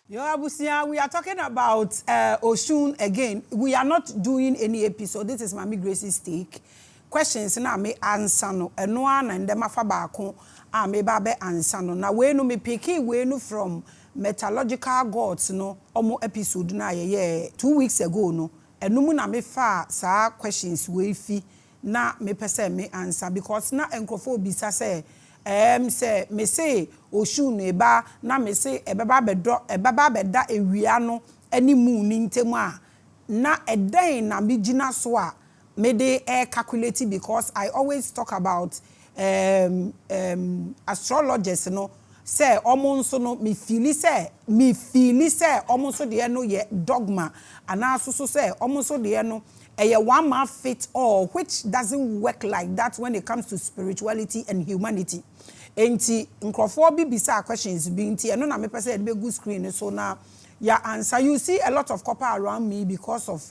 Yo, Abusia, we are talking about Osun again. We are not doing any episode. This is Maame Grace's take. Questions na me answer no. Eno ana ndema fa baako a me ba be answer no. Na we no me pick we no from mythological gods no. Omo episode na ye 2 weeks ago no. Eno mu na me fa sa questions we fi na me pese me answer because na enkrofo bisa say say me say Osun eba na me say ebeba beda ewia no ani mu ni ntemu a na eden na me gina so a me dey calculate because I always talk about astrologers no say omo nso no me feel say omo nso de no ye dogma ana so say omo nso de no a one man fit all, which doesn't work like that when it comes to spirituality and humanity. Enti nkrofo bi bisa questions bi nti eno na me pese be good screen so na ya answer. You see a lot of copper around me because of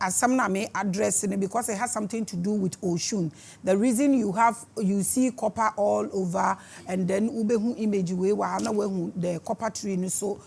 some na me addressing because it has something to do with Osun. The reason you see copper all over and then ubehu image we wa na we the copper tree no so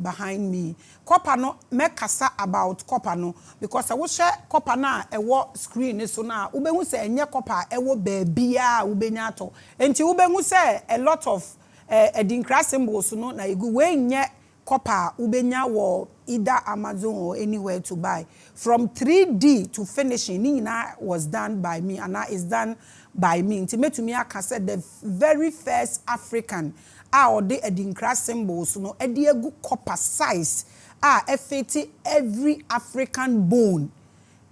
behind me. Copper no make kasa about copper no because I will share copper na ewo screen so na ubehu say enye copper ewo baabia ubenya to enti ubehu say a lot of edinkra symbols no na egu we nye copper ubenya wo either Amazon or anywhere to buy. From 3D to finishing nina was done by me and now is done by me. Nti metumi aka say the very first African or the edinkra symbols no edi egu copper size effective every African bone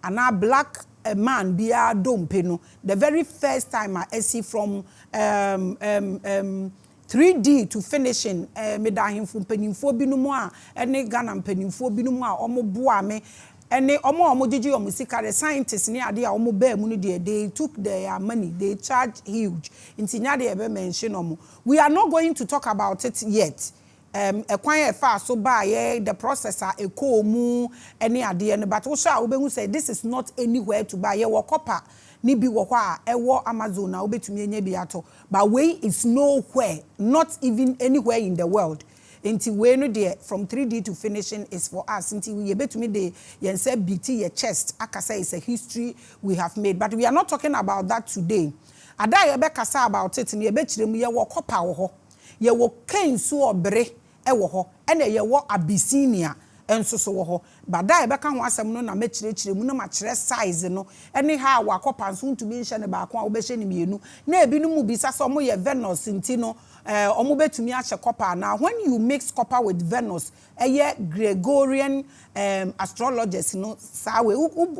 and a black man be a dompe no the very first time I see from 3D to finishing me da himfo mpanimfo binumu a ene Ghana mpanimfo binumu a omo boa me ene omo gigi omo sika the scientists ni ade a omo ba mu no they took their money, they charge huge inti nya de ebe mention omo. We are not going to talk about it yet. Ekwan e fa so ba ye the processor ekomu ene ade no but wo sha obehu say this is not anywhere to buy ye wo copper ni bi wo kwa ewo Amazon na obetumi enya bi ato but way is nowhere, not even anywhere in the world. Until we no there from 3D to finishing is for us until we betumi de yen say BT your chest akasa is a history we have made, but we are not talking about that today. Ada ye be kasa about it ni ye be kiremu ye wo copper wo ho ye wo kensu obre e wo ho ene ye wo Abyssinia enso so wo ho bada ye be ka ho asem no na mekirekire mu na ma kire size no ene ha wa copper nso ntumi nhye ne ba ko a wo be hye ne mienu na ebi no mu bisa so mo ye Venus nti no omo betumi a copper. Now when you mix copper with Venus Gregorian astrologers no sa we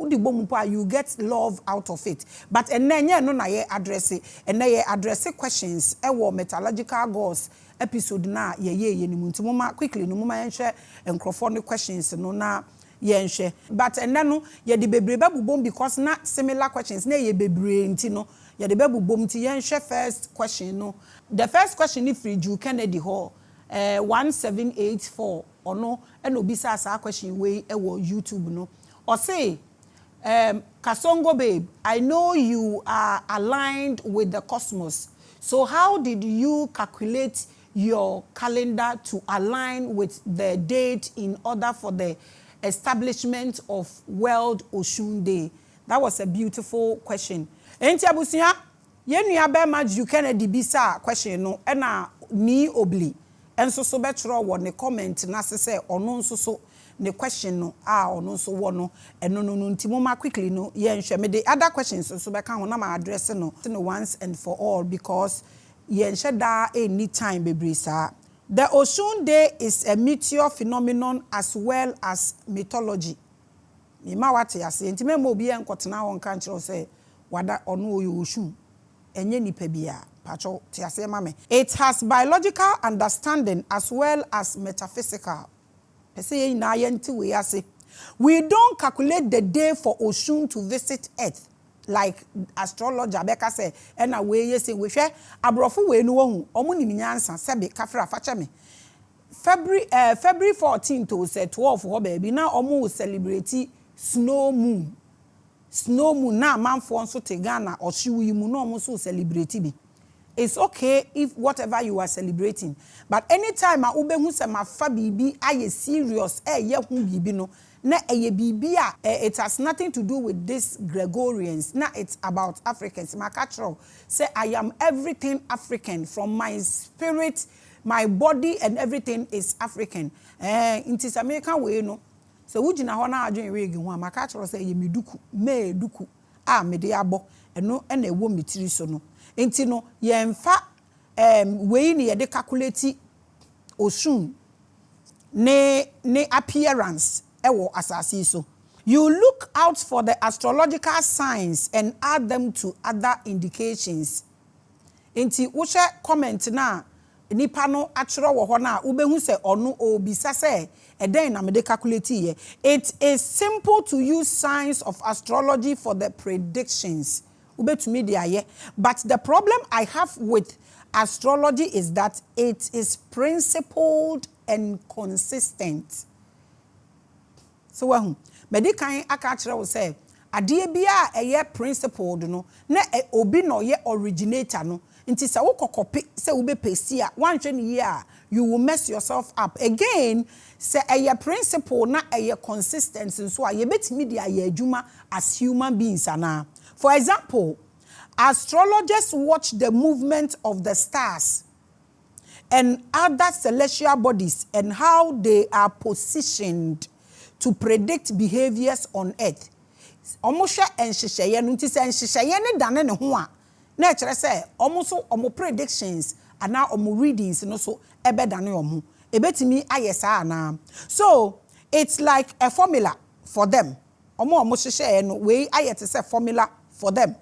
di bomupo you get love out of it, but enenye no na ye address ye address questions e wo mythological gods episode na ye ni muntu moma quickly no moma yenhwe enkrofo no questions no na yenhwe but eneno ye di bebrebe bubom because na similar questions na ye bebre nti no ye de bebubom nti yenhwe first question no. The first question if you Kennedy Hall 1784 or no and obisa asa question way ewo YouTube no or say Kasongo babe, I know you are aligned with the cosmos, so how did you calculate your calendar to align with the date in order for the establishment of World Osun Day? That was a beautiful question. Enti abusia yenu ya be match you Kennedy bisa question no na ni obli enso so betro wo ne comment na se ono nso so ne question no ono nso wo no eno no ntimo ma quickly no ye nhwe me the other questions so be ka ho na ma address no once and for all because ye nhwe da any time bebrisa. The Osun Day is a meteor phenomenon as well as mythology. Me ma wate ase ntime mo obi enkotena ho nka nchiro say wada ono oyo Osun enye nipa bia pacho tiase mame. It has biological understanding as well as metaphysical. We don't calculate the day for Osun to visit Earth like astrologer beka say and away yes we hwe abrofu we no hu omo ni nyansa sebe kafra facha me February 14th to say 12 ho baby na omo celebrate snow moon na manfo nso te Ghana o hwe yi mu na omo so celebrate bi it's okay if whatever you are celebrating. But anytime a ubehu se mafa bibi aye serious ye hu bibi no na eye bibi it has nothing to do with this Gregorians. Na it's about Africans. Makatro say I am everything African from my spirit, my body and everything is African. It is American way no. So ujina ho na adwen we gi ho makatro say ye meduku me duku me de abo eno na ewo mitiri so no. Enti no yemfa we ni ye de calculate Osun ne appearance ewo asasi so. You look out for the astrological signs and add them to other indications. Enti wo hwe comment na nipa no atwero wo ho na ubehu se onu obisa se eden na me de calculate ye. It is simple to use signs of astrology for the predictions. But the problem I have with astrology is that it is principled and consistent. So medikan aka kire wo say ade bia eye principled no na obi no ye originator no nti se wo kokope se wo be pesi a wan hwe ne ye a you will mess yourself up again. Say eye principle na eye consistent so a ye betimi dia ye adwuma as human beings ana. For example, astrologers watch the movement of the stars and other celestial bodies and how they are positioned to predict behaviors on earth. Omosha enhyehyeye no nti se enhyehyeye ne dane ne ho a na ekere se omoso omo predictions ana omo readings no so ebe dane omo ebetimi ayesa ana. So it's like a formula for them. Omo hyehyeye no we ayete se formula for them.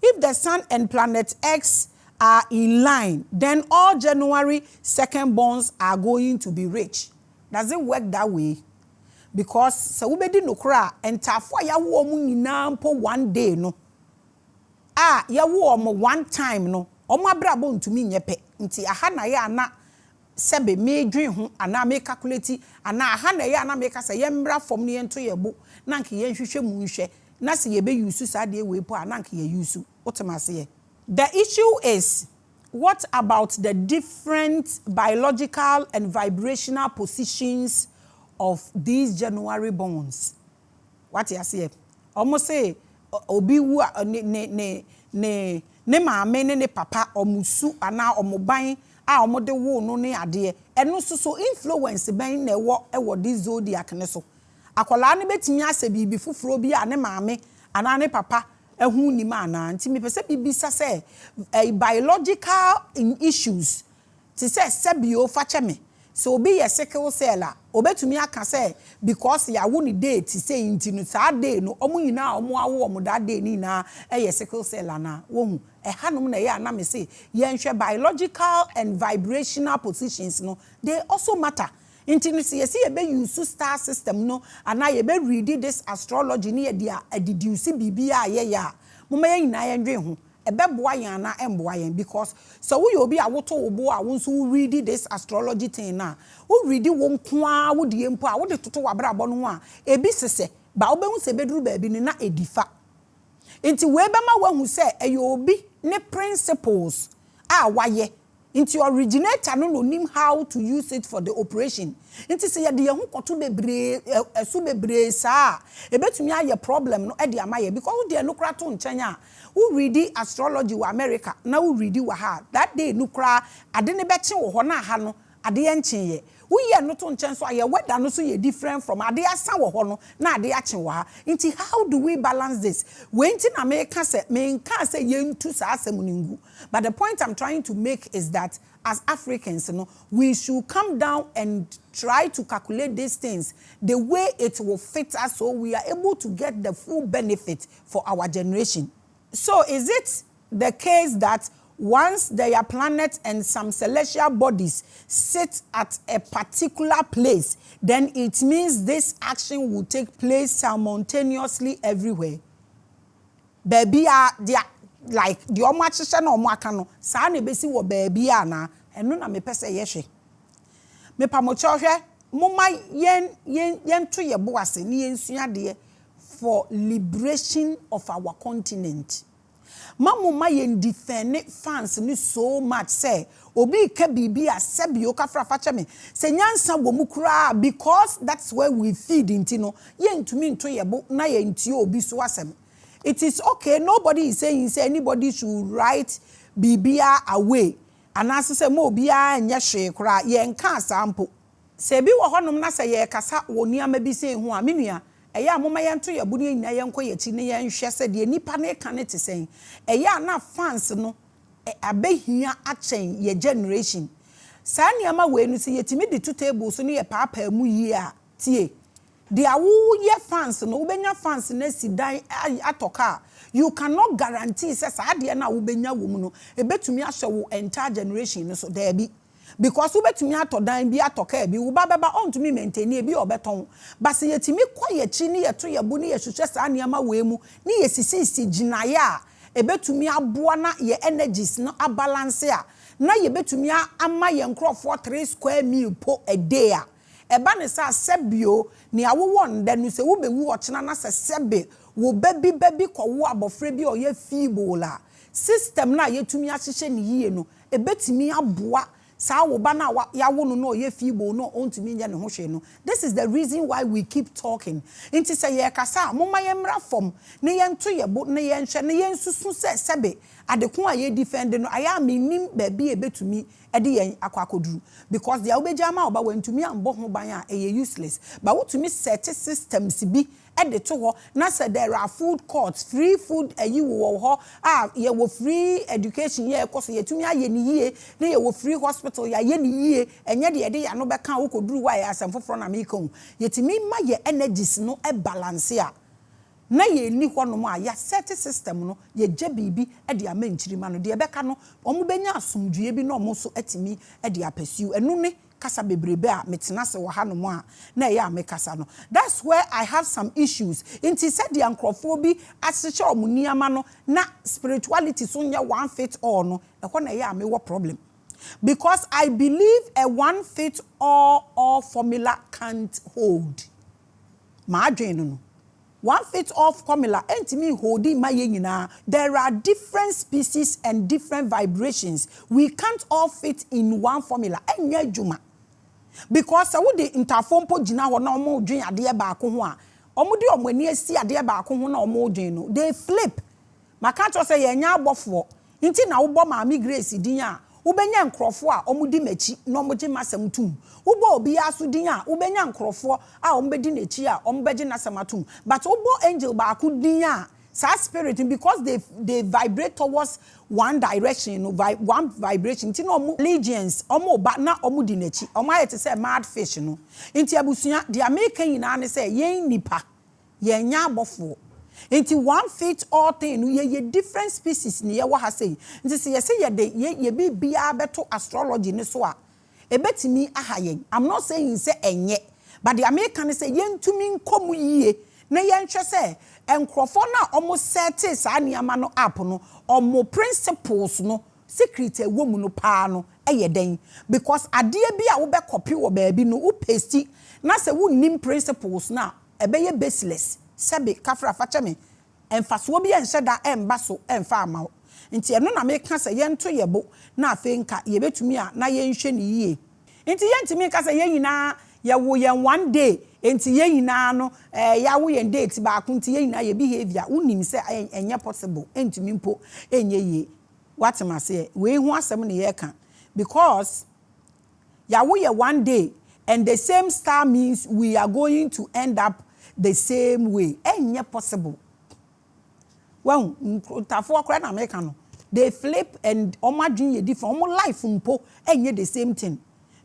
If the sun and planet X are in line, then all January 2nd borns are going to be rich. Does it work that way? Because so we be no kra entafo ya wo mu nyina mpo one day no. Ya wo omo one time no. Omo abrabo ntumi nyepe. Nti aha na ya na sebe me dwen ho ana me calculate ana aha na ya na me ka se ye mbra fom ne ento ye bo na nke ye hwehwe mu nhwe na se ye be use sade we po ana nke ye use otemase. The issue is, what about the different biological and vibrational positions of these January borns? What you say? Almost say obi wu ne maame ne papa omusu ana omoban a omode wo no ne ade eno so influence ben na ewo this zodiac ne so. Akola ne betimi ase bibi fufuro bi a ne maame ana ne papa ehun ni ma na nti me pese bibi say biological issues ti say sebio fache me so obi ye sickle cell a obetumi aka say because ya wo ni date say nti no sa day no omo nyina omo awo omo da day ni na ye sickle cell na wo hu hanom na ya na me say ye nhwe biological and vibrational positions no they also matter. Inti no see ye be use star system no ana ye be read this astrology ni ye dia deduce bibia ye ya moma ye nyina ye ndwe ho ebe boa yan na emboa yan because so we obi a woto wo bo a wo nso read this astrology thing na wo read wo nkoa wo de empo a wo de toto wabrabo no a ebi sese ba wo be hu se beduru ba bi ni na edifa inti we be ma wa hu se obi ne principles a waye into originator no nim how to use it for the operation. Into say de hu koto bebre esu bebre sa e betumi aye problem no e de amaye because de no kra to nchen a who read astrology wa America na who read wa ha that day no kra ade ne beche wo ho na ha no ade ye nchen ye wo ye no to nchen so aye weather no so ye different from ade asa wo ho no na ade achen wa ha. Into how do we balance this? When tin America say me nka say ye ntu sa asem ningu. But the point I'm trying to make is that as Africans, we should come down and try to calculate these things the way it will fit us so we are able to get the full benefit for our generation. So is it the case that once their planet and some celestial bodies sit at a particular place, then it means this action will take place simultaneously everywhere? Baby, like the omachesha no omaka no sa na besi wo baby ana eno na me pese yehwe me pamocho hwe moma yen to ye boase ne yensua de for liberation of our continent. Mamu ma yen defend fans ni so much say obi ka bibi a sebio ka fra fa me se nyansa wo mu kura because that's where we feed into no yen tumi nto yebo na yen tie obi so asem. It is okay, nobody is saying say anybody should write bibia away and as say mo bia nya hwe kura yen ka sample se bi wo honom na se ye kasa wo niama bi se hu a menua eya amoma yento ye bu ne nyina yenko ye ti ne yen hwe se de nipa ne ka ne te sen eya na fans no abehia achen ye generation sa niama we nu se yetimi de two tables no ye paapa mu yi a tie de awu ye fans no ubenya fans na sidan atoka you cannot guarantee say sa de na ubenya wo mu no ebetumi ahye wo entire generation no so there be because ubetumi atodan bi atoka bi wo babeba ontumi maintain e bi obeton but yetimi kwaye chi ni yeto ye bu ni ye hwehwe sa niama we mu ni ye sisi ginaya ebetumi aboa na ye energies no abalance a na ye betumi ama ye nkrofo 3 square meal po a day a eba ne sa sebio ni awowo nda nu se wo bewu ochena na se sebe wo baby kowo abofre bi oye feeble la system na yetumi ahihye ni yie no ebetumi aboa sa wo ba na ya wo no no ye feeble no ontumi nya ne ho hwe no. This is the reason why we keep talking inti say ye kasa moma ye mra fom ne ye nto ye bo ne ye nhwe ne ye nsusu se sebe adekon a ye defend no aya menim ba bi ebetumi ede yen akwakoduru because dia obeja ma oba wantumi ambo ho ban a eye useless but wotumi set systems bi ede to ho na say there are food courts free food ayi wo ho ye wo free education ye koso yetumi aye ni yie na ye wo free hospital ya ye ni yie enye de ede ya no beka wo koduru wa ya asamfoforo na mekon yetumi ma ye energies no e balance a na ye ni hono mo a ya set system no ye je bibi e de amanchirima no de beka no omo benya asomdue bi no omo so atimi e de apasiu enu ne kasa bebrebe a metena se wo hano mo a na ye amekasa no. That's where I have some issues inti said the ankrofo bi asehye omuniama no na spirituality so nya one fit all no e ho na ye amewo problem because I believe a one fit all formula can't hold ma adwen no one fit all formula entimi holding my nyina. There are different species and different vibrations. We can't all fit in one formula enya juma because I would interfompo gina ho na omo dwen ade ba ko ho a omo de omo ani asi ade ba ko ho na omo dwen no they flip maka to say yenya abofo nti na wo bo Maame Grace din a ubenya nkrofo a omudi machi no moje masam tum ubo obi aso din a ubenya nkrofo a ombedi nechi a ombeje nasamatum but ubo angel ba ku din a sa spirit because they vibrate towards one direction one vibration nti no legions omo ba na omudi nechi omo ayete say mad fish no nti abusua the American yina ne say yen nipa yen nya abofo Inti one fit all thing ye different species ni ye wa ha say nti se ye say ye de ye bi bia beto astrology ni so a ebetimi aha yen. I'm not saying say enye but the American say yentumi nkomu yie na yenhwe say enkrofo na omo set sa niama no app no omo principles no secret e womu no pa no eye den because ade bia wo be copy wo baabi no wo paste na say wo nim principles na ebeye baseless sebe kafra facha me emfaso bi enhye da emba so emfa ama nti eno na me ka se yento yebo na afenka yebetumi a na yenhwe ni yie nti yentimi ka se yenyina yewo yen one day nti yenyina no yawo yen date ba ko nti yenyina ye behavior unim se enye possible entimi mpo enye yie watima se we hu asem ne ye ka because yawo ye one day and the same star means we are going to end up the same way enye possible well tafo akra na America no they flip and omadwin ye different omo life mpo enye the same thing.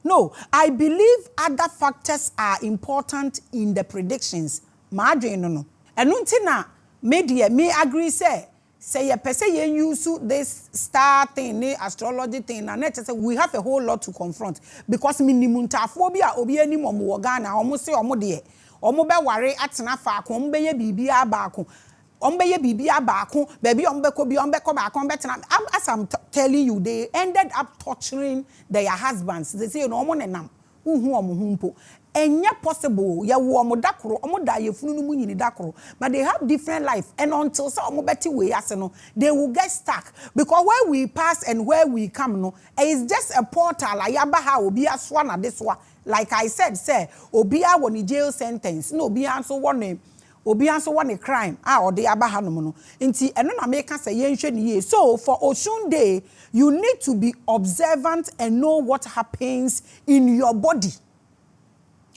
No, I believe other factors are important in the predictions madwin no enu ntina media me agree say ye pese ye use this star thing ni astrology thing na net say we have a whole lot to confront because minimum tafo bi a obi anim omo wo Ghana omo say omo de omo be ware atena fa ko omo be ye bibia ba ko omo be ye bibia ba ko baby omo be ko bi omo be ko ba ko betena as I'm telling you they ended up torturing their husbands. They say no omo nenam uhu omo humpo Enya possible ya wo omo dakoro omo da yefunu no mu nyini dakoro, but they have different life, and until so omo beti we ase no they will get stuck, because where we pass and where we come no is just a portal ayaba ha obi aso na this one. Like I said, say obi a woni jail sentence no obi anso won a crime or the abaha no no nti eno na make say yenhwe ne ye. So for Osun Day you need to be observant and know what happens in your body.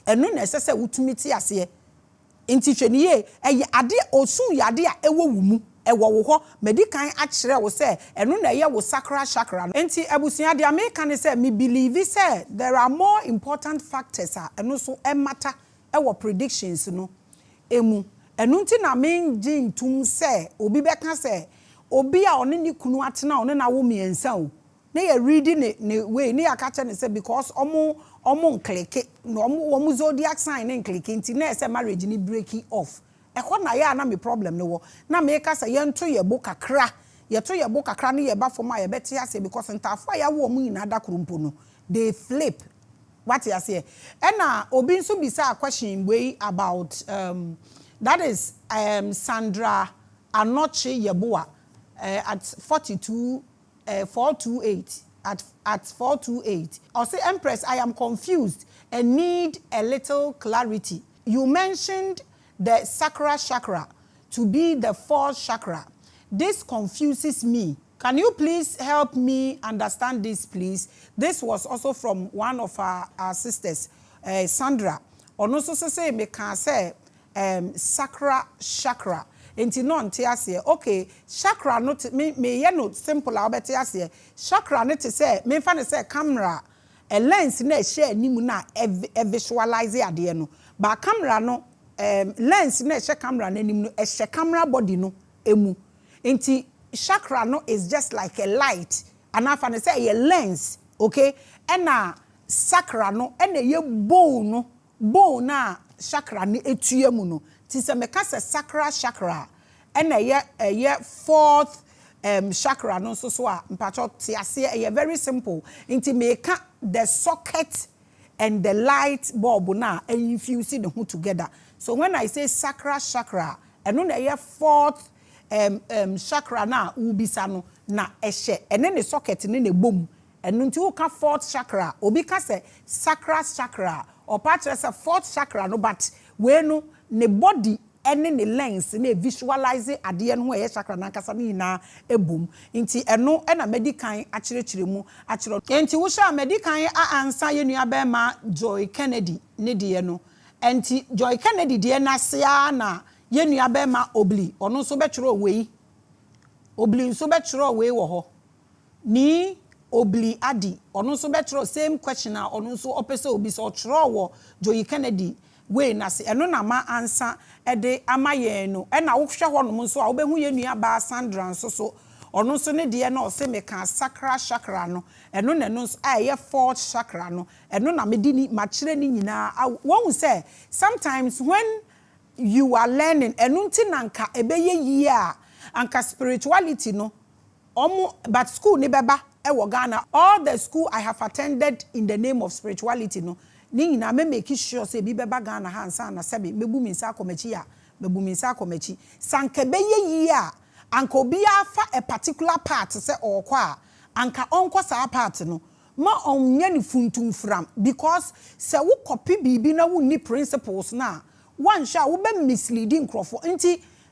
Eno na say utumi ti ase nti hwe ne ye ade Osun yade a ewo wumu ewo wo ho medikan a kire wo say eno na ye wo sacral chakra nti abusuade America ne say me believe say there are more important factors eno so matter ewo predictions no emu enu nti na men gin tum say obi beka say obi a one ni kunu atena one na wo miensa o na ye reading ne way ne akache ne say because omo nkleke no omo zodiac sign ne nkleke nti na say marriage ni breaking off ekho na ya na me problem ne wo na me ka say ye nto ye bo kakra ye to ye bo kakra ne ye ba fom a ye beti ase because ntafo ya wo omo nyina da krompo no they flip what you say. And obi nso bisa a question way about that is Sandra Anoche Yeboah at 428 at 428. I say, Empress, I am confused and need a little clarity. You mentioned the sacral chakra to be the fourth chakra. This confuses me. Can you please help me understand this, please? This was also from one of our sisters, Sandra. Ono so say me can say sacral chakra. Enti no nte ase. Okay, chakra no me ye no simple abete ase. Chakra no te say me fa ne say camera a lens na share nimu na visualize ade no. Ba camera no lens na share camera na nimu no share camera body no emu. Enti chakra no is just like a light, and I find say a lens, okay? And sacra no, and ye bone na chakra ni etuemu no. Tise meka se sacral chakra, and ye fourth chakra no so mpacho tiase ye very simple. Inti meka the socket and the light bulb na and infuse the two together. So when I say sacral chakra, and no ye fourth chakra na ubisa no na ehye ene ne socket ne ne bom eno nti wo ka fourth chakra obi ka se sacral chakra or part as a fourth chakra no, but we no ne body ene ne lens ne visualize ade no e chakra na kasa ni na ebom nti eno e na medikan akirechire mu akiro nti wo sha medikan a ansa ye nua be ma Joy Kennedy ne de no nti Joy Kennedy de na sia na ye nua be ma obli ono so betwero wei obli so betwero wei wo ho ni obli adi ono so betwero same question a ono so opese obi so twero wo Joy Kennedy wei na se eno na ma ansa ede amaye no e na wo hwe ho no so a wo behu ye nua ba Sandra so ono so ne de na o se me kan sacral chakra no eno na no so a ye fourth chakra no eno na me di ni ma kire ni nyina won say sometimes when you are learning enunti nanka ebeye yi a anka spirituality no but school ni beba e wo Ghana all the school I have attended in the name of spirituality no ni nyina me make sure say bi beba Ghana hansa na sebe mebu mi nsa akomachi a mebu mi nsa akomachi sanka beye yi a anka obi afa a particular part say okwa anka onko sa part no ma onye ni funtum fram because se wo copy bibi na wo ni principles na one shall will be misleading Crawford.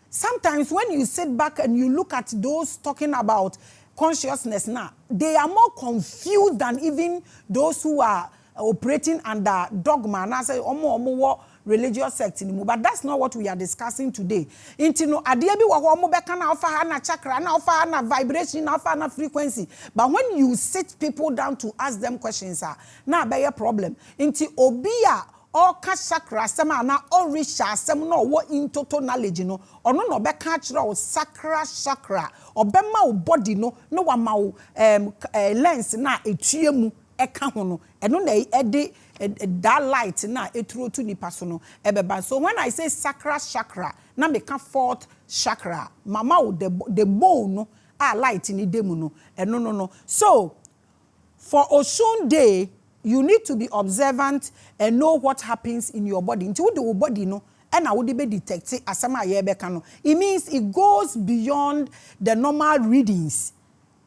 Sometimes when you sit back and you look at those talking about consciousness now, they are more confused than even those who are operating under dogma and I say omo religious sect anymore. But that's not what we are discussing today. Intino adia bi wo omo beka na ofa na chakra na ofa na vibration na ofa na frequency. But when you sit people down to ask them questions na be a problem. Inti obia or chakra sema na orisha sem no wo in total knowledge no ono no be ka kire o sacral chakra obema wo body no no wa ma wo lens na etuemu eka ho no eno na ede that light na eturo to nipa so no ebeba. So when I say sacral chakra na me ka fourth chakra mama wo the bone no a light ni demu no eno no. So for Osun Day you need to be observant and know what happens in your body. Until the body no, and I would be detected as some it means it goes beyond the normal readings.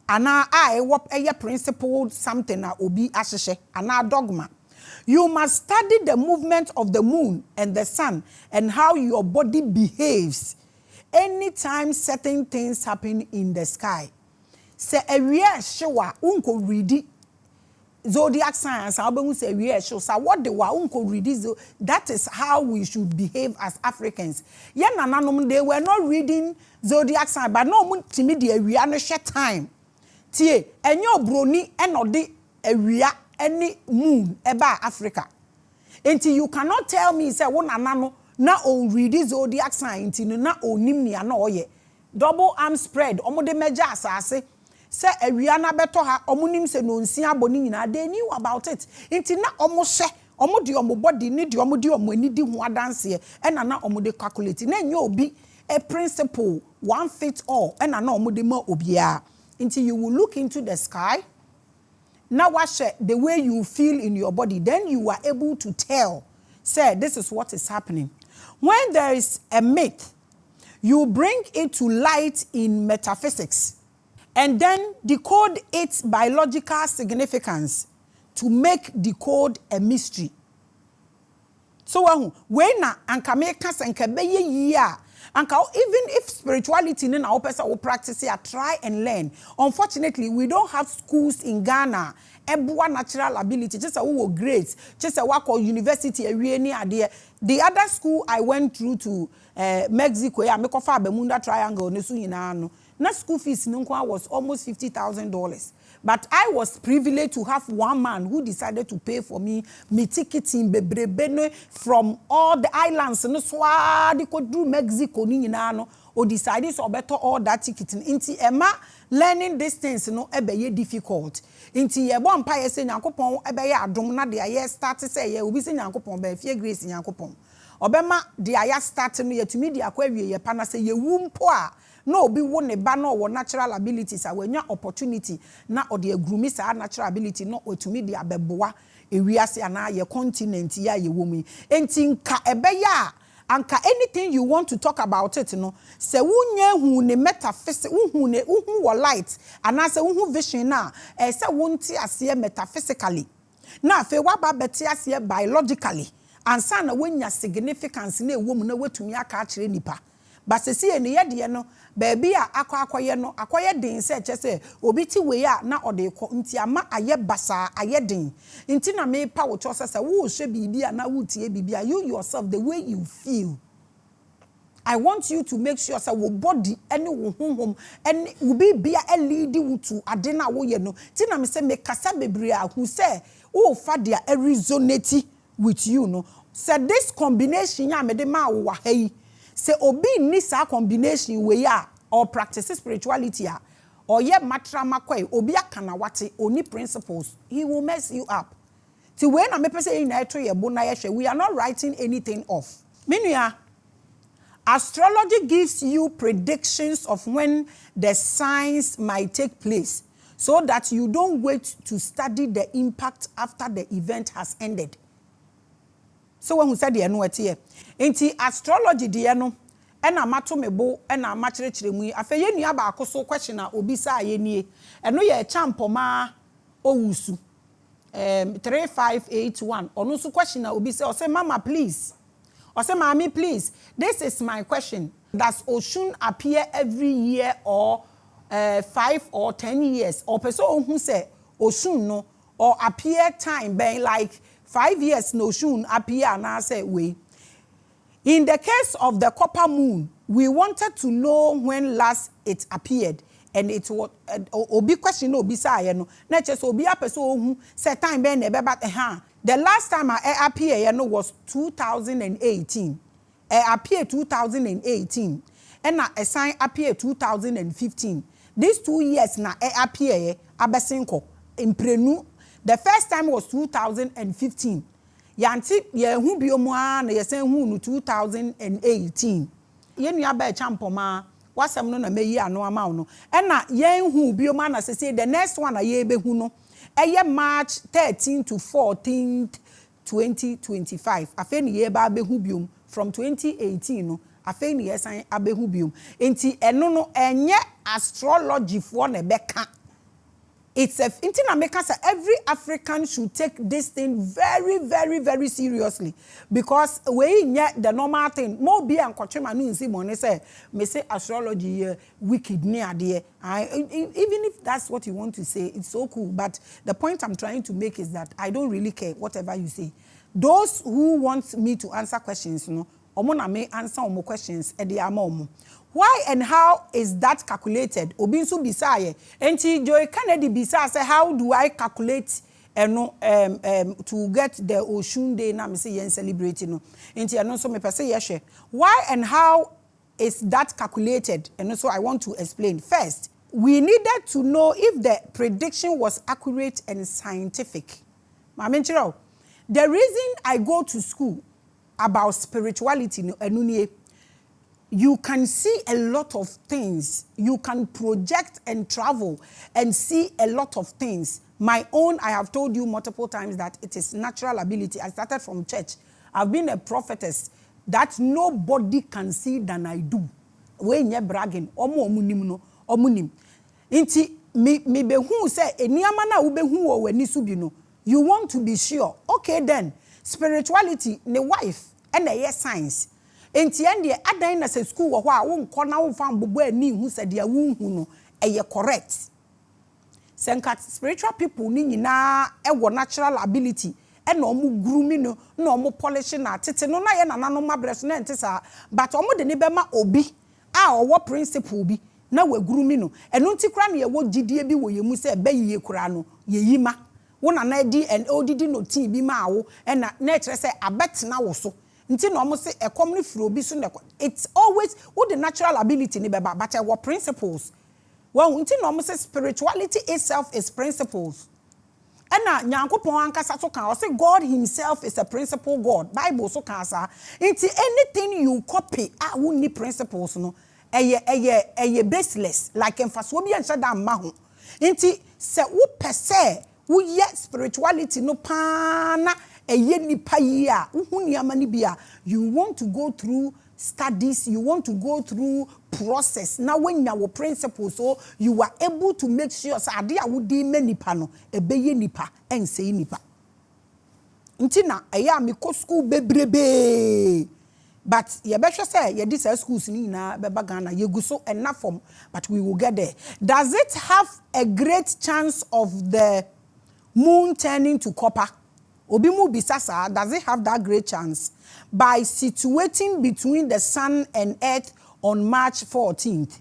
And now I what a principle something na obi asheshe and dogma. You must study the movement of the moon and the sun and how your body behaves anytime certain things happen in the sky. Say a real show unko read zodiac science, I say real show. So what the wa unko read that is how we should behave as Africans. Yeah, they were not reading zodiac sign, but no mun timidi we are share time. Tie enyo broni enode ewia any moon eba Africa. Enti you cannot tell me say wo nanano na o read zodiac sign enti na onim nia na oye. Double arm spread omode meja asase say ewia na beto ha omunim se no nsia boni nyina they knew about it. Enti na omo hye omo de omo body ni de omo de omo ani di ho adanse e na omo de calculate na enyo obi a principle one fit all and na omo de ma obia. Until you will look into the sky. Now watch the way you feel in your body. Then you are able to tell, say, this is what is happening. When there is a myth, you bring it to light in metaphysics and then decode its biological significance to make decode a mystery. So when anka make anka beye year and even if spirituality in our person will practice it, try and learn. Unfortunately, we don't have schools in Ghana. Everyone natural ability, just a who grades, just a work or university, any idea. The other school I went through to Mexico, yeah, make off a Bermuda Triangle, na school fees was almost $50,000. But I was privileged to have one man who decided to pay for me tickets in Bebre from all the islands. No swadi could do Mexico or decided so better all that ticket. Inti Emma learning distance no ebe difficult. Inti ye bon pa ye se Nyankopon ebe ye adom na de aye start say ye obi se Nyankopon be fie grace Nyankopon. Obema de aye start no ye tumi de akwa wie ye pa na say ye wumpo a no obi wo ne ba no wo natural abilities a wanya opportunity na ode agrumi sa natural ability no otumi de abeboa ewiase ana ye continent ya ye womu enti nka ebe ya anka anything you want to talk about it no se wunye hu ne metaphysics hu ne hu wo light ana se hu vision na se wonti ase metaphysically na fe waba beti ase biologically ansa na wonya significance na ewom na wetumi aka akire nipa. But see any yet no baby akwaye no akoye din se che obi ti we a na ode ko nti ama aye basa aye din nti na me pa wo cho se wo hwe bibia na wo tie bibia you yourself the way you feel. I want you to make sure say wo body any wo honhom any wo bibia e lead you to ade na wo ye no ti na me se me kasa bebre a hu se wo fa dia resonate with you no say this combination ya me de ma wo wa hai. Say obi ni sa combination we ya or practice spirituality or ye matra makwe obi akana wate oni principles he will mess you up. Ti when na me pese in na etro ye bo na ye hwe we are not writing anything off. Menua astrology gives you predictions of when the signs might take place so that you don't wait to study the impact after the event has ended. So when we said the no etie enti astrology de no ena mato mebo ena makyerechire mu afa ye nua ba akoso question na obi sa ye nie eno ye champoma owusu 3581 ono so question na obi say o say mama please o say mommy please this is my question, does Osun appear every year or 5 or 10 years or person who say Osun no or appear time being like 5 years no Osun appear and I say we. In the case of the copper moon, we wanted to know when last it appeared, and it was obi question obi say no. Na just obi person who say time be na but the last time I appeared was 2018. I appeared 2018, and a sign appeared 2015. These 2 years na I appeared abesinko imprenu. The first time was 2015. Yanti ye hu biomu na ye sen hu no 2018. Ye nua ba champoma wasem no na meyi ano ama no. E na ye hu biomu na se the next one na ye be hu no March 13 to 14th 2025 afei ne ye ba behu biom from 2018 no afei ne ye san abehu biom enti eno no enye astrology for ne beka. It's a intina make us every African should take this thing very, very, very seriously because we get the normal thing. More be and kochema no nsi money say me say astrology wicked near there. Even if that's what you want to say, it's so cool. But the point I'm trying to make is that I don't really care whatever you say. Those who want me to answer questions, omo na me answer omo questions e dey ama. Why and how is that calculated? Obinsu bisaye. Enti Joy Kennedy bisa say how do I calculate to get the Osun Day na me say yen celebrating no. Enti eno so me pese yeshe. Why and how is that calculated? And so I want to explain. First, we needed to know if the prediction was accurate and scientific. Maame nchiro. The reason I go to school about spirituality enunye, you can see a lot of things. You can project and travel and see a lot of things. My own, I have told you multiple times that it is natural ability. I started from church. I've been a prophetess that nobody can see than I do. When you're bragging, omunim. Inti me behu say eniyama na ubehu o wani subino. You want to be sure. Okay then, spirituality ne wife and a science. Enti ende adan na se school wo a wo nkọ na wo fa mbobo ani hu se de wo hu no eye correct. Senka spiritual people ni nyina e natural ability e na omu grooming no na omu polishing na tete no na ye nananom mabreso na ente sa but omu de ne be ma obi a owo principle bi na we grooming no eno nti kra na ye wo gidie bi wo yemu se be yiye kra no ye yima wo na na di and odidi no tin bi ma wo e na kire se abetena wo so. Nti no say a common flow bi so it's always what the natural ability ni beba but what principles. Well, nti no say spirituality itself is principles. And na Nyankopon ankasa so kan say God himself is a principle God. Bible so kan sa. Nti anything you copy wo ni principles no eye baseless like emfaso bi ancha da ma ho. Nti se wo pese wo ye spirituality no pa na you want to go through studies, you want to go through process. Now when you are principles, so you are able to make sure say ade a wodi manipa no ebeye nipa ense nipa. Ntina eya me ko school bebrebe. But ye be say ye dis schools ni na beba Ghana ye gu so enough form but we will get there. Does it have a great chance of the moon turning to copper? Obimu bisasa, does it have that great chance? By situating between the sun and earth on March 14th.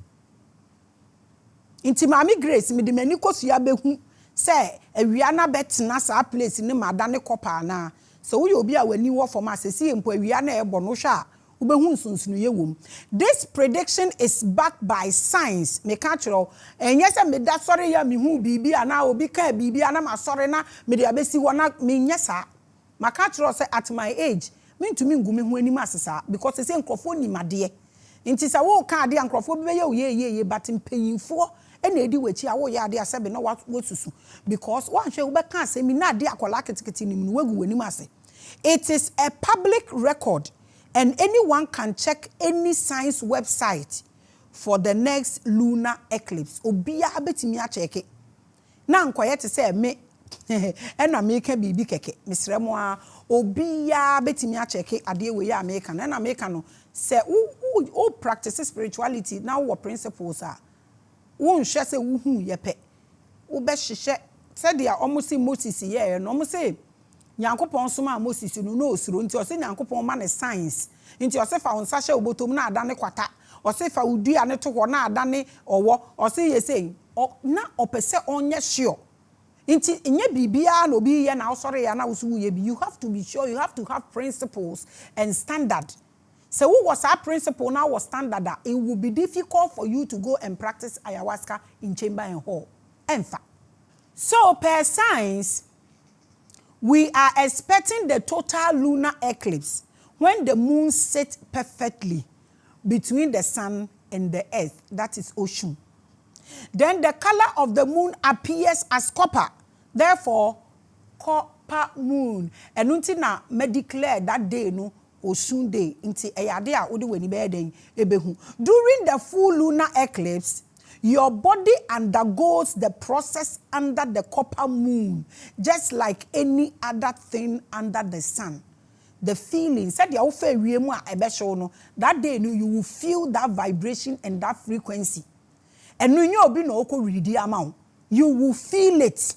Inti Mami Grace, me de meniko suya behu, say, a wiana betna sa place in the madane kopa na. So we obi a weni wo for ma se si empo wiana ebo no hwa ubehu sunsun ye wom. This prediction is backed by science. Me ka kiro enye se me da sori ya me hu bibi ana obi ka bibi ana ma sori na me de abesi wona me nyesa. Ma ka kiro say at my age me ntumi ngumi hu anim asesa because say nkrofo nimade. Nti sa wo ka ade nkrofo bi be ye but mpanyimfo ena edi wachi a wo ya ade asebe na wo susu because one hwe wo be ka asemi na ade akola ketekete nim no wagu wanim ase. It is a public record. And anyone can check any science website for the next lunar eclipse. Obiya betimi a check it. Na nkoye te say me ena me ka bibi keke. Misre mo a obiya betimi a check it ade we ya America. Na America no say who practice spirituality now what principles are. Won hwe say wo hu ye pe. Wo be hwehwe said they are almost Moses here no say Nyankopon soma Moses no osuro nti o se Nyankopon ma ne science nti o se fa onsa hye obotom na adane kwata o se fa udua ne to ho na adane owo o se ye sei na opese onye sure nti nye bibia na obi ye na osore ya na usu ye bi you have to be sure you have to have principles and standard. So what was our principle now was standard that it will be difficult for you to go and practice ayahuasca in chamber and hall. Enfa. So per science we are expecting the total lunar eclipse when the moon sits perfectly between the sun and the earth, that is Osun. Then the color of the moon appears as copper. Therefore, copper moon. And until na me declare that day no Osun day. Inti eyade a odi weni be den ebehu. During the full lunar eclipse, your body undergoes the process under the copper moon, just like any other thing under the sun. The feeling, said you that day you will feel that vibration and that frequency. And when you be no read amount, you will feel it.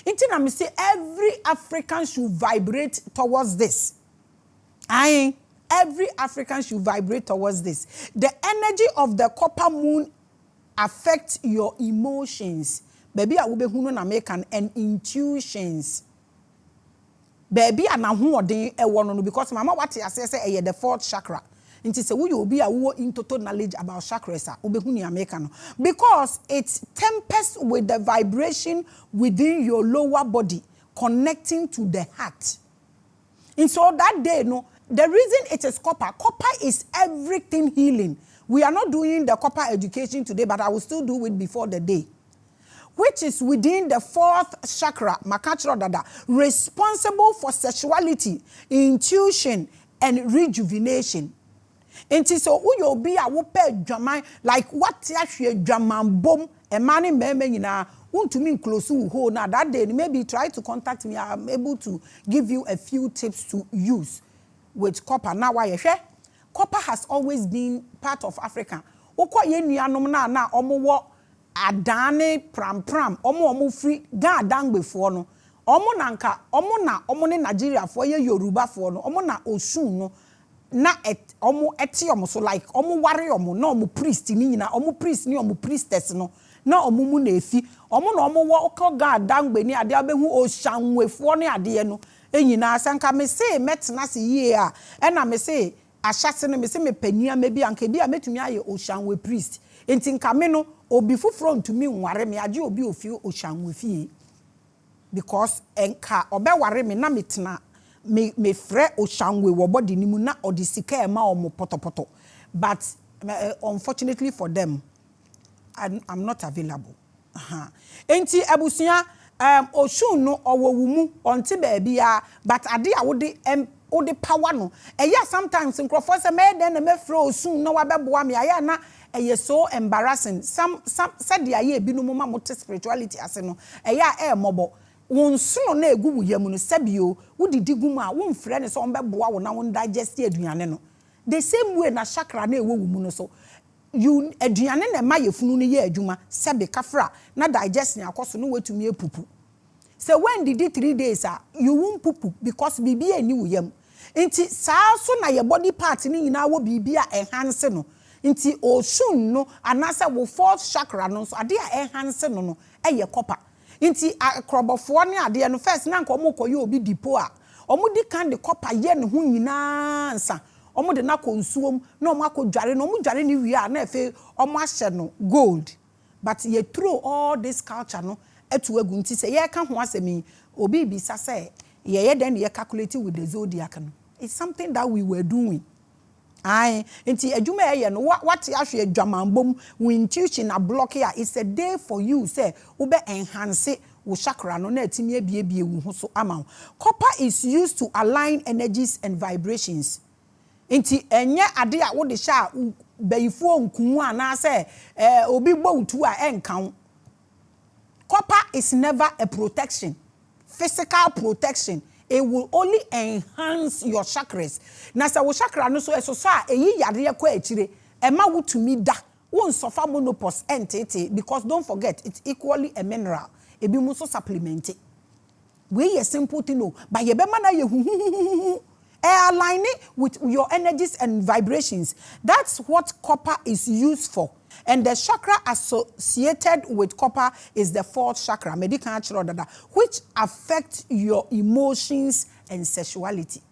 I say every African should vibrate towards this. Every African should vibrate towards this. The energy of the copper moon affects your emotions. Baby, I will be hunu American and intuitions. Baby, I na who den e wono because mama what I say the fourth chakra. Inti say you be a wo in total knowledge about chakras a ube hunu American because it tempers with the vibration within your lower body connecting to the heart. And so that day the reason it is copper is everything healing. We are not doing the copper education today, but I will still do it before the day. Which is within the fourth chakra, makachro dada, responsible for sexuality, intuition, and rejuvenation. And so uyo be a wupe jaman like what yashwe jaman bom a mani meme na to me close to ho na that day maybe try to contact me. I'm able to give you a few tips to use with copper. Now why you share? Copper has always been part of Africa. Okwa ye nuanom na omo wo adane pram omo free ga dan before no. Omo nanka omo ne Nigeria for ye Yoruba for no. Omo na Osun no. Na omo eti omo so like omo ware omo na omo priest ni nyina omo priest ni omo priestess no. Na omo mu na efi omo na omo wo ko ga dan gbe ni ade abehu Oshanwefo ne ade no. Enyina asanka me say metena se yie a na me say ashase no me se me pania me bi anka bi a metumi aye Oshanwe priest enti nka me no obi fufro ntumi nware me age obi ofi Oshanwe fie because enka obeware me na metena me frɛ Oshanwe wo body ni mu na odisika e ma omo potopoto but unfortunately for them I'm not available. Enti abusia Osun no owumu onti baby but ade a wode power no sometimes nkrofo say me den na me frɛ Osun no wabeboa me aya na so embarrassing some said the aye bi no mama mote spirituality ase no mobo wonsuno na egu wuyam no sabio wodidi gumu a wonfrɛ ne so ombeboa wo na won digest aduane no the same way na chakra na ewo wumu no so you aduane na ma yefunu no ye adwuma sebe kafra na digest na akoso no wetumi epupu. So when did it 3 days you won't pupu because bibi eni wuyam nti saa so na your body part ni nyina wo bibi a enhance no nti Osun no anasa wo fourth chakra no so ade a enhance no eye copper nti akrobofo ne ade no first na nka omo koye obi dipo a omo di kan de copper ye ne ho nyina nsa omo de na konsuom na omo akodware no omo dware ni wi a na efe omo ahye no gold but ye throw all this culture no etu egu nti se ye ka ho asemi obi bi sa say ye den ye calculate with the zodiac no it's something that we were doing nti adwuma ye no what ahwe adwamambom we intuition na block here it's a day for you say ube enhance wo chakra no na atimi abiebie wu ho so ama. Copper is used to align energies and vibrations. Nti enye ade a wo de sha bayifo nkumu ana say obi gbowutu a enkan. Copper is never a protection, physical protection. It will only enhance your chakras. Na sa wo chakra no so sa eyi yare kwa achire ema wo tumi da won suffer menopause entity because don't forget it's equally a mineral. Ebi mu so supplement it. We a simple thing no, but ye be mana ye hu align it with your energies and vibrations. That's what copper is used for. And the chakra associated with copper is the fourth chakra, which affects your emotions and sexuality.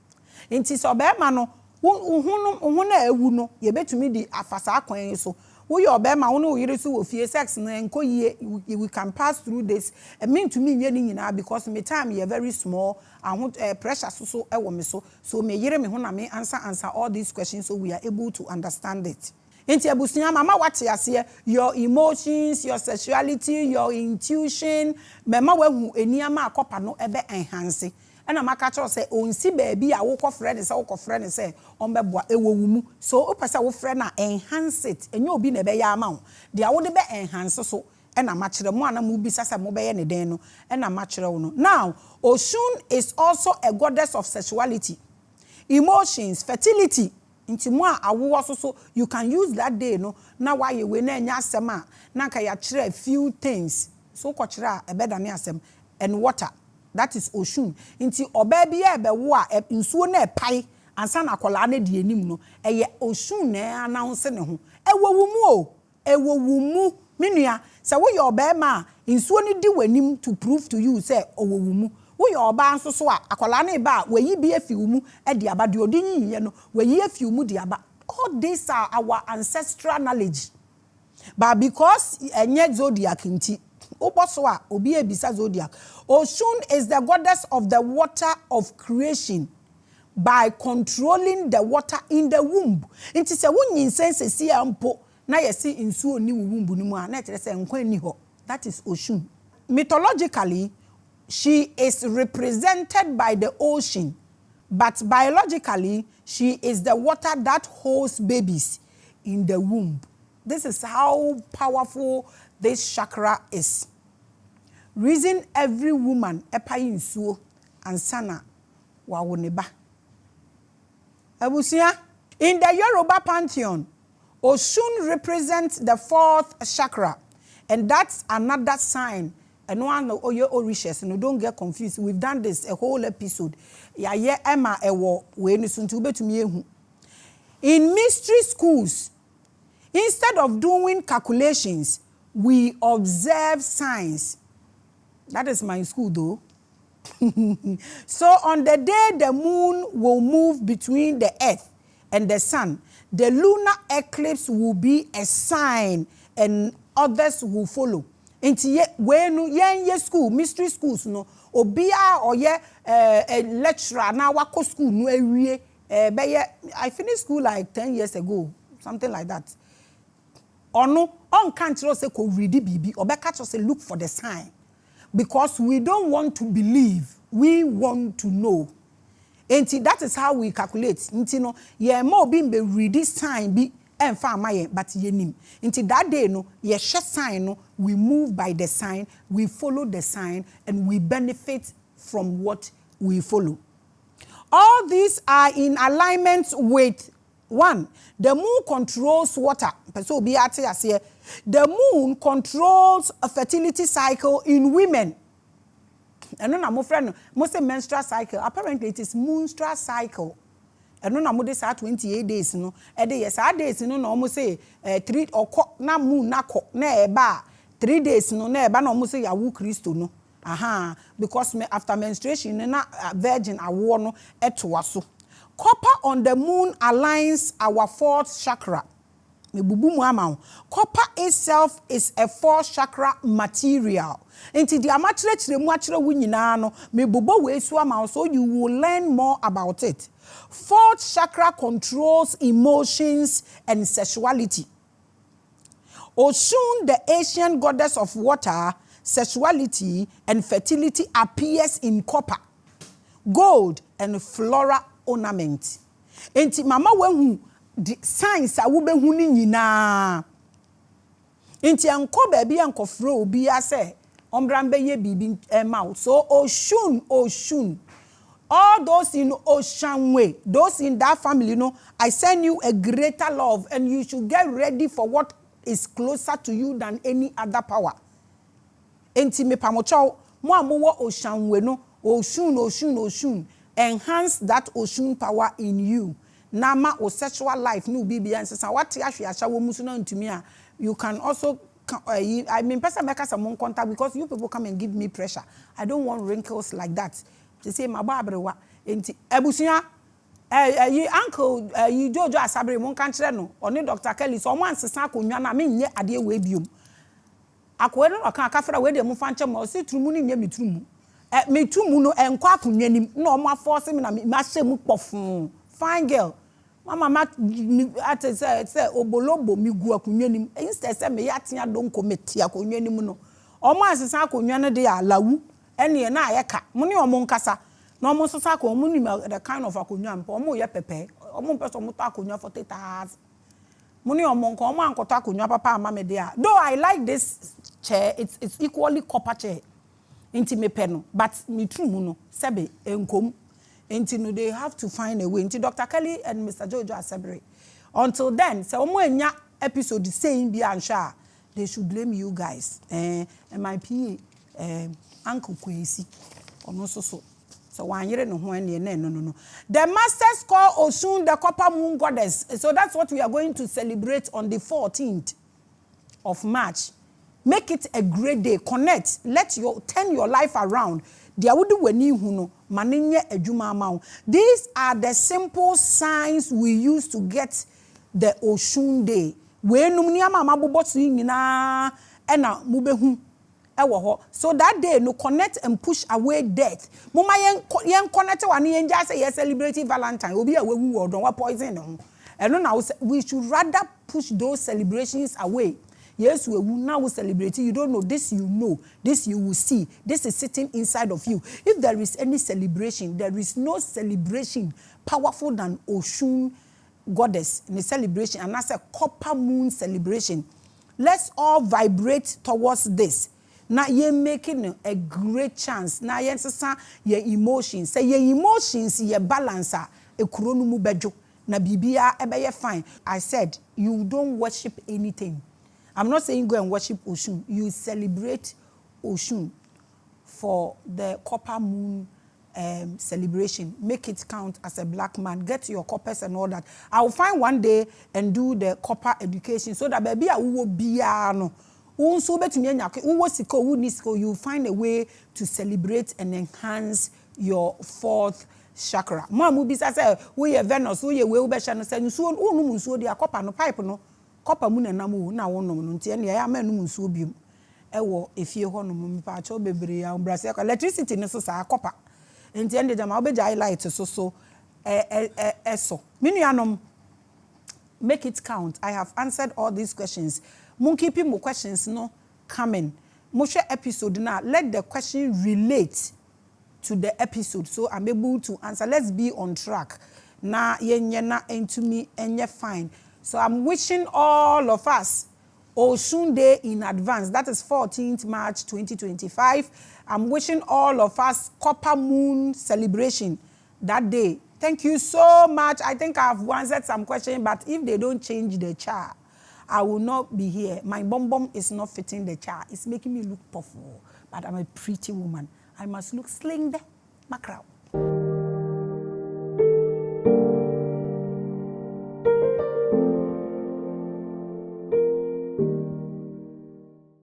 Inti so be ma no hu na ewu no ye betumi di afasa akwan so wo ye obema wo no yire so wo fie sex na enko ye we can pass through this. I mean to me nyani nyina because me time ye very small and pressure so ewo me so me yire me ho na me answer all these questions so we are able to understand it. Inti abusunya mama wate ase your emotions, your sexuality, your intuition, mama wahu eniama akopa no ebe enhance. Ena maka cho say onsi baabi a wo kofre ne say wo kofre ne say ombeboa ewowumu. So opese wo frɛ na enhance it. Enye obi na ebe ya ama wo. Dia wo de be enhance so ena machire mo ana mu bi sasa mo be ye ne den no ena machire wo no. Now, Osun is also a goddess of sexuality, emotions, fertility. Inti mo a awo so you can use that day no na why we na nya asem a na ka ya kire a few things. So ko kire a ebeda ne asem and water. That is Osun. Inti oba bi e be wo a nsuo na epai ansa na akola na di enim no eye Osun na announce ne ho. Ewowumu o, ewowumu menua se wo ye oba ma nsuo ni di wanim to prove to you say owowumu. Wo ye oba nso so a akola na ba we yi bi afiumu e di aba de odin yiye no we yi afiumu di aba. All these are our ancestral knowledge. But because enye zodiac nti Obosoa, obi ebisa zodiac. Osun is the goddess of the water of creation by controlling the water in the womb. Inti se wunyin sense si ampo na yesi nsuo ni womb ni mu a na etere se nkwa ni ho. That is Osun. Mythologically, she is represented by the ocean, but biologically, she is the water that holds babies in the womb. This is how powerful this chakra is. Reason every woman epa insuo ansana wa woneba. Abusia, in the Yoruba pantheon, Osun represents the 4th chakra, and that's another sign. And one of your riches, and don't get confused. We've done this a whole episode. Yeah, Emma ewo we ni suntube to me. In mystery schools, instead of doing calculations, we observe signs. That is my school though. So on the day the moon will move between the earth and the sun, the lunar eclipse will be a sign and others will follow. Inti wenu ye school, mystery schools no, obia or ye lecturer na wako school no ewie I finished school like 10 years ago, something like that. Or no, on can't say ko read bibi, or catch us look for the sign. Because we don't want to believe, we want to know. And that is how we calculate. Inti no, ye mo be read this sign be and far my but ye nim. Inti that day no, ye share sign no, we move by the sign, we follow the sign, and we benefit from what we follow. All these are in alignment with 1. The moon controls water. So the moon controls a fertility cycle in women. And no, my friend, most menstrual cycle. Apparently, it is menstrual cycle. And no, mo say 28 days. No, yes, days. No, almost say 3 or na moon na ko na eba 3 days. No, na eba no almost say yawu Christo no. Aha, because after menstruation, na virgin awo no etwaso. Copper on the moon aligns our 4th chakra. Copper itself is a 4th chakra material. Inti di amachire chire mu achire wu nyina no me bobo we so ama so you will learn more about it. 4th chakra controls emotions and sexuality. Osun, the Asian goddess of water, sexuality and fertility, appears in copper, gold and floral ornament. Enti mama wehu the signs a wo behu ni nyina. Enti anko ba bia ankofro obi ase ombrambe ye bibi mouth. So Osun, all those in Ocean way, those in that family, you know, I send you a greater love, and you should get ready for what is closer to you than any other power. Enti me pamocho mo amowo Ocean way no, Osun. Enhance that Osun power in you. Nama o sexual life no be answer. What asha wo musu na ntumi a you can also I mean person make some contact because you people come and give me pressure. I don't want wrinkles like that. They say my babrewa enti ebusia uncle you Jojo Asabre mon kan kire no oni Dr. Kelly so mo ansesa akonwa na me nye ade we biom. Akwe no kan akafra we de mo fa nche mo se trumu ni nye mitrumu. Metumu no enko akonwa nim na o ma force me na ma hye mu kpofun. Fine girl. Mama ate say obolobo mi gu akonwa nim instead say me yatia don committee akonwa nim no omo asesa akonwa no de alawu ene na ayeka mo ne omo nkasa na omo sesa akonwa nim the kind of akonwa mpo omo ye pepe omo person mo to akonwa 40,000 mo ne omo nko omo ankoto akonwa papa ama me de though I like this chair, it's equally copper chair inti me pe no but me true mu no sebe enkom. Until they have to find a way. Until Dr. Kelly and Mr. Jojo are separate. Until then, so when you episode the same be unsure, they should blame you guys. And my PA, Uncle Kwesi, or no so. So 1 year no no. The masters call Osun the copper moon goddess. So that's what we are going to celebrate on the 14th of March. Make it a great day. Connect. Turn your life around. These are the simple signs we use to get the Osun Day. So that day, no connect and push away death. Mama yen connect one yen just say celebrating Valentine. Obi a we world don't poison. And now we should rather push those celebrations away. Yes, we will now celebrate. You don't know this, you know. This you will see. This is sitting inside of you. If there is any celebration, there is no celebration powerful than Osun goddess in the celebration, and that's a copper moon celebration. Let's all vibrate towards this. Now you're making a great chance. Now you're your emotions. Say your emotions, your balancer, a kronumu bejo. Na bibia ebe fine. I said you don't worship anything. I'm not saying go and worship Osun. You celebrate Osun for the copper moon celebration. Make it count as a black man. Get your coppers and all that. I will find one day and do the copper education so that baby I will be no. You find a way to celebrate and enhance your fourth chakra. Mama be say we Venus, we be say you so dia copper no pipe no. Copper moon and namu na wono no ntia ne ya manu nsuo biom ewo efie ho no me pa cho bebre ya brase electricity no so sa copper ntia ne jama obeja light so eso minuanom make it count. I have answered all these questions. Mun keep more questions no coming. Mo share episode now, let the question relate to the episode so I'm able to answer. Let's be on track. Na yenye na into me enye fine. So I'm wishing all of us Osun Day in advance. That is 14th March 2025. I'm wishing all of us Copper Moon celebration that day. Thank you so much. I think I've answered some questions, but if they don't change the chart, I will not be here. My bum is not fitting the chart. It's making me look puffy, but I'm a pretty woman. I must look slinged, mackerel.